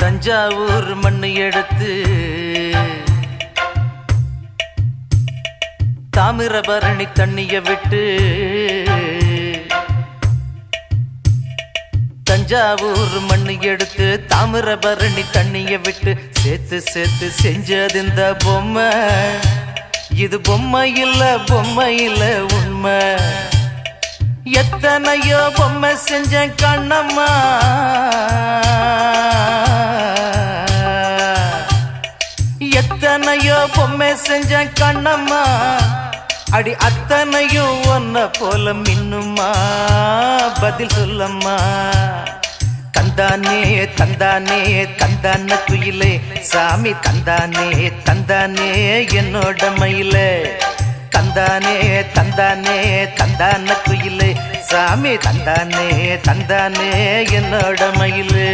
தஞ்சாவூர் மண்ணு எடுத்து தாமிரபரணி தண்ணிய விட்டு தஞ்சாவூர் மண்ணு எடுத்து தாமிரபரணி தண்ணிய விட்டு சேர்த்து சேர்த்து செஞ்சது இந்த பொம்மை. இது பொம்மை இல்ல உண்மை. எத்தனையோ பொம்மை செஞ்ச கண்ணம்மா, எத்தனையோ பொம்மை செஞ்ச கண்ணம்மா. அடி அத்தனையும் ஒன்ன போல மின்னுமா, பதில் சொல்லம்மா. தந்தானே தந்தானே தந்தான குயிலே சாமி, தந்தானே தந்தானே என்னோட மயிலே. தந்தானே தந்தானே தந்தான குயிலே சாமி, தந்தானே தந்தானே என்னோட மயிலே.